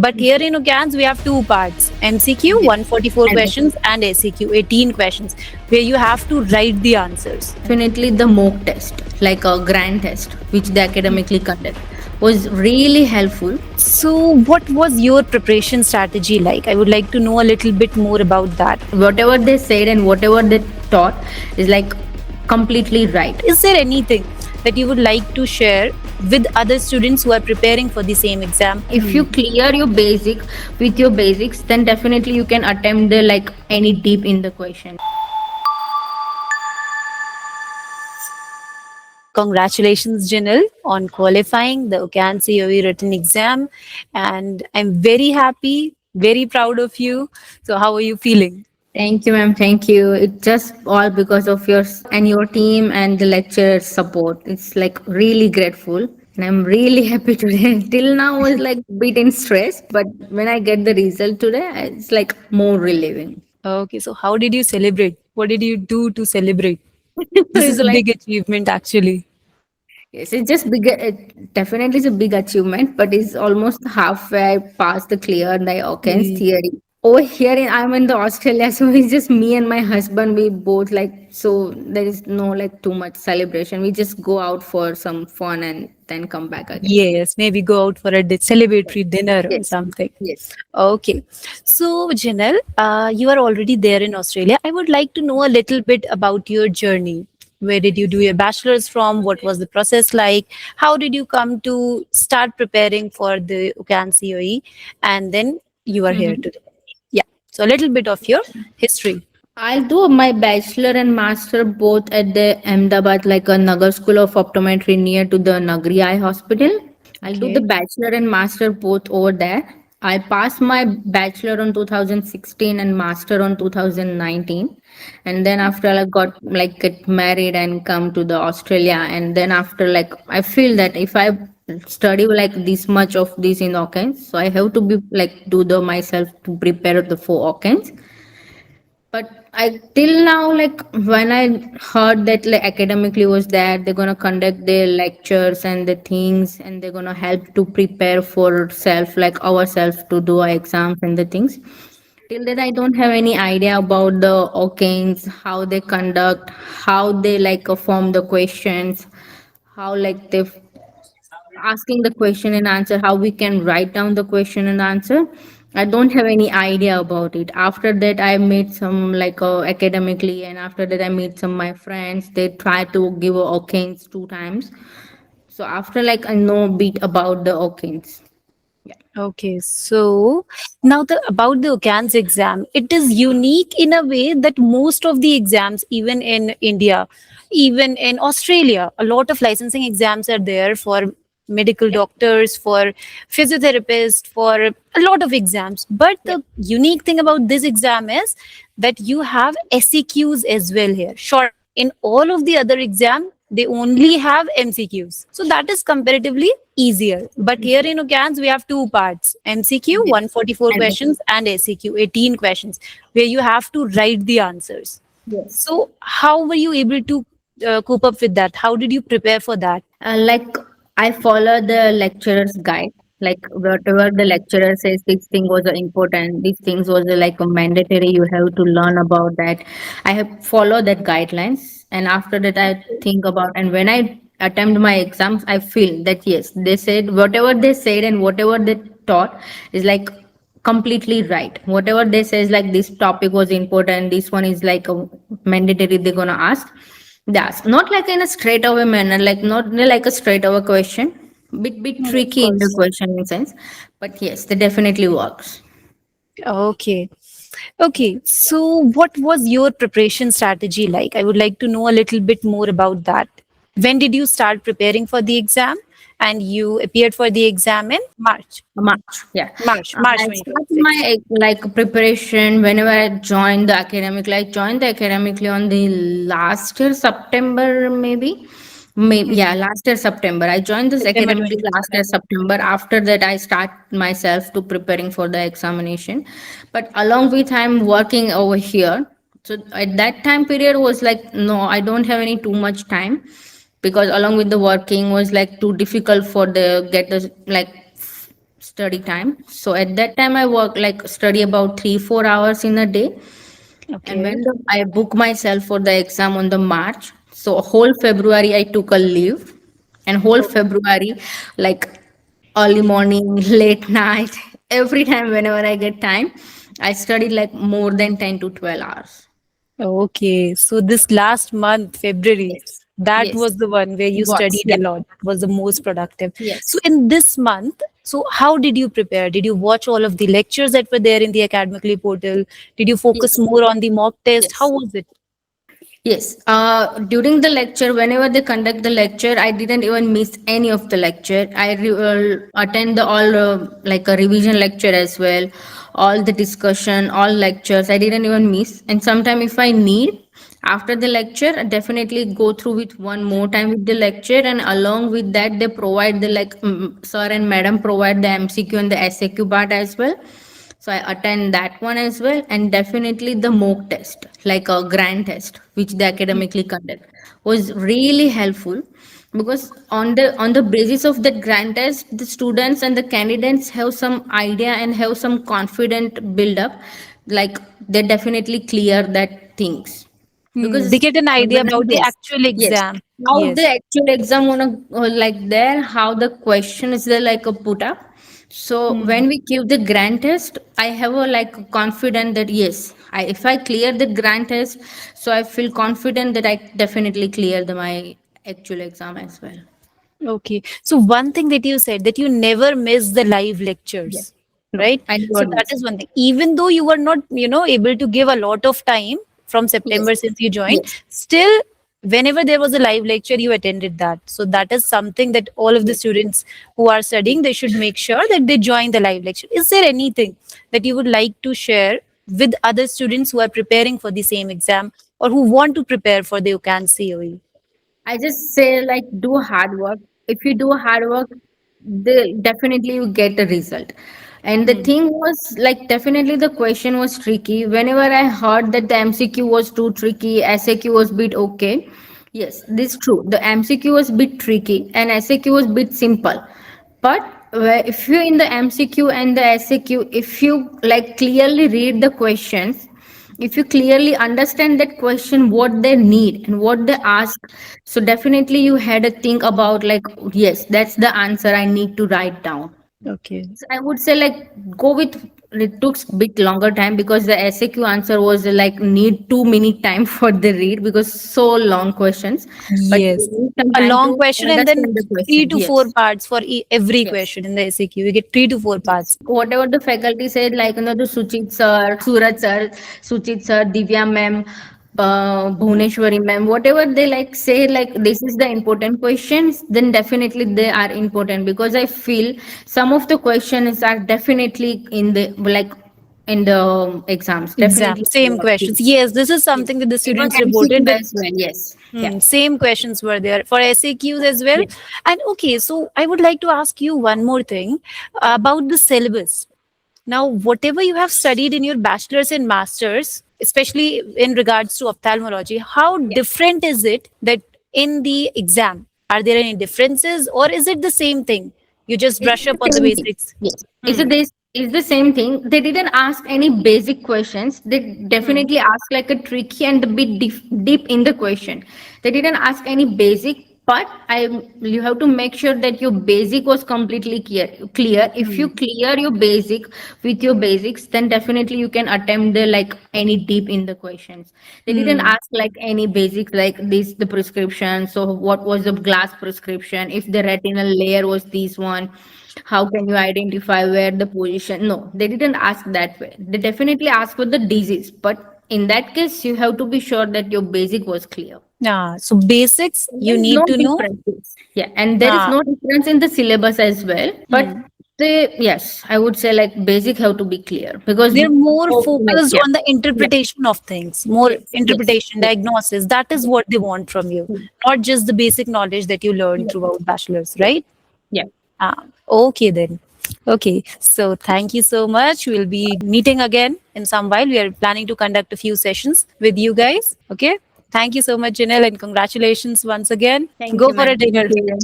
But here in OCANS, we have two parts: MCQ, Yes. 144 And questions, and ACQ, 18 questions, where you have to write the answers. definitely the mock test, like a grand test, which they academically conduct, was really helpful. So, what was your preparation strategy like? I would like to know a little bit more about that. Whatever they said and whatever they taught is like completely right. Is there anything that you would like to share with other students who are preparing for the same exam? If you clear your basic with your basics, then definitely you can attempt the like any deep in the question. Congratulations, Janil, on qualifying the OCAN COE written exam. And I'm very happy, very proud of you. So, how are you feeling? Thank you, ma'am. Thank you. It's just all because of yours and your team and the lecturer support. It's like really grateful. And I'm really happy today. Till now I was like bit in stress, but when I get the result today, it's like more relieving. Okay, so how did you celebrate? What did you do to celebrate? This is It's a like big achievement, actually. yes, it's just big. It definitely is a big achievement, but it's almost halfway I passed the clear the Hawkins Mm. theory. Over here, I'm in the Australia, so it's just me and my husband. We both like so there is no like too much celebration. We just go out for some fun and then come back again. Yes, maybe go out for a celebratory dinner or Yes, something. yes. Okay. So, Janelle, you are already there in Australia. I would like to know a little bit about your journey. Where did you do your bachelor's from? What was the process like? How did you come to start preparing for the UCAN COE? And then you are here Mhm. today. Yeah. So, a little bit of your history. I'll do my bachelor and master both at the Ahmedabad, like a Nagar School of Optometry near to the Nagri Eye Hospital. I'll do the Okay. bachelor and master both over there. I passed my bachelor on 2016 and master on 2019. And then after I got like get married and come to the Australia, and then after like I feel that if I study like this much of this in Hawkins, so I have to be like do the myself to prepare the four Hawkins. But I till now, like when I heard that like academically was there, they're gonna conduct their lectures and the things, and they're gonna help to prepare for self, like ourselves to do our exams and the things. Till that, I don't have any idea about the OCANs, how they conduct, how they like form the questions, how like they asking the question and answer, how we can write down the question and answer. I don't have any idea about it. After that I made some like academically, and after that I made some my friends, they try to give okins 2 times. So after like I know a bit about the okins. Yeah. Okay, so now the about the OCANS exam, it is unique in a way that most of the exams, even in India, even in Australia, a lot of licensing exams are there for medical Yeah. doctors, for physiotherapists, for a lot of exams. But Yeah. the unique thing about this exam is that you have SEQs as well here. Short in all of the other exam, they only have MCQs. So that is comparatively easier. But here in OCANS, we have two parts: MCQ, Yes. 144 And questions, and ACQ, 18 questions, where you have to write the answers. yes. So, how were you able to cope up with that? How did you prepare for that? Like I follow the lecturer's guide. Like whatever the lecturer says, this thing was important. These things was like a mandatory. You have to learn about that. I have followed that guidelines, and after that, I think about. And when I attempt my exams, I feel that yes, they said whatever they said and whatever they taught is like completely right. Whatever they say is like this topic was important. This one is like a mandatory. They're gonna ask. That's not like in a straight away manner, like not like a straight away question. Bit Hmm, of tricky in the course. question in sense, but yes, they definitely works. Okay. Okay. So, what was your preparation strategy like? I would like to know a little bit more about that. When did you start preparing for the exam? And you appeared for the exam in March. March, yeah. March I start 2026. my like preparation whenever I joined the academic. Like joined the academically on the last year September maybe. Maybe Hmm. yeah, last year September. I joined this September academically last year 2025. September. After that, I start myself to preparing for the examination. But along with I'm working over here. So at that time period was like no, I don't have any too much time because along with the working was like too difficult for the get the like study time. So at that time I work like study about 3-4 hours in a day. And Okay. I book myself for the exam on the March, so whole February I took a leave, and whole Oh, February, like early morning, late night, every time whenever I get time, I studied like more than 10 to 12 hours. okay. So this last month, February, Yes, that yes, was the one where you was studied yeah, a lot. That was the most productive. So yes, in this month, so how did you prepare? Did you watch all of the lectures that were there in the Academically portal? Did you focus yes, more on the mock test? How yes. was it? Yes, during the lecture, whenever they conduct the lecture, I didn't even miss any of the lecture. Attend the all like a revision lecture as well, all the discussion, all lectures. I didn't even miss. And sometime if I need after the lecture, I definitely go through with one more time with the lecture, and along with that, they provide the sir and madam provide the MCQ and the SAQ part as well. So I attend that one as well, and definitely the mock test, like a grand test, which they academically conduct, was really helpful because on the basis of that grand test, the students and the candidates have some idea and have some confident build up, like they definitely clear that things Hmm. They because get an idea when I about the yes, actual yes, exam. how the Yes. actual exam wanna like there, how the question is there like a put up. So Hmm. when we give the grand test, I have a like confident that yes, if I clear the grand test, so I feel confident that I definitely clear my actual exam as well. Okay. So one thing that you said that you never miss the live Yes. lectures, No, right? I So never that miss. is one thing. Even though you were not, able to give a lot of time from Yes. September since you joined, Yes. still whenever there was a live lecture, you attended that. So that is something that all of the Yes. students who are studying, they should make sure that they join the live lecture. Is there anything that you would like to share with other students who are preparing for the same exam or who want to prepare for the UCAN COE? I just say like do hard work. If you do hard work, definitely you get a result. And the Hmm. thing was like definitely the question was tricky. Whenever I heard that the MCQ was too tricky, SAQ was bit okay. Yes, this is true. The MCQ was bit tricky and SAQ was bit simple. But if you in the MCQ and the SAQ, if you like clearly read the questions, if you clearly understand that question what they need and what they ask, so definitely you had to think about like yes, that's the answer I need to write down. Okay. So I would say like go with it took bit longer time because the SAQ answer was like need 2 minute time for the read because so long questions, but you Yes. need some A time long to question and then understand the three question. to four Yes, parts for every yes. question in the SAQ. You get 3 to 4 parts. Whatever the faculty said, like the Suchit sir, Suchit sir, Divya ma'am, Bhuneshwari ma'am, whatever they like say, like this is the important questions, then definitely they are important because I feel some of the questions are definitely in the like in the exams, Exam, definitely. same questions. Yes, Yes, this is yes. something that the Even students reported MCQ that as well. Yes, yeah, same questions were there for SAQs as well. yes, And okay, so I would like to ask you one more thing about the syllabus. Now, whatever you have studied in your bachelor's and master's, especially in regards to ophthalmology, how yeah. different is it that in the exam? Are there any differences or is it the same thing? You just It's brush up the on the same thing. basics. Yes. Hmm. It's the same thing. They didn't ask any basic questions. They Hmm. definitely asked like a tricky and a bit deep in the question. They didn't ask any basic, but I you have to make sure that your basic was completely clear. Clear. If Hmm. you clear your basic with your basics, then definitely you can attempt the like any deep in the questions. They didn't Hmm. ask like any basics like this the prescription. So what was the glass prescription? If the retinal layer was this one, how can you identify where the position? No, they didn't ask that way. They definitely asked for the disease, but in that case, you have to be sure that your basic was clear. Yeah. So basics And you there is no need to know. difference. Yeah, and there is Ah. no difference in the syllabus as well. But Hmm. yes, I would say like basic have to be clear because They're more like focused yeah, on the yeah, interpretation of things, more yes, yes, interpretation, yes, diagnosis. That is yes, what they want from you, not just the basic knowledge that you learn yes, throughout bachelor's, yes, right? yeah. Okay then. Okay, so thank you so much. We'll be meeting again in some while. We are planning to conduct a few sessions with you guys. Okay. Thank you so much, Janelle, and congratulations once again. Thank Go you, for ma'am. a Thank dinner. you.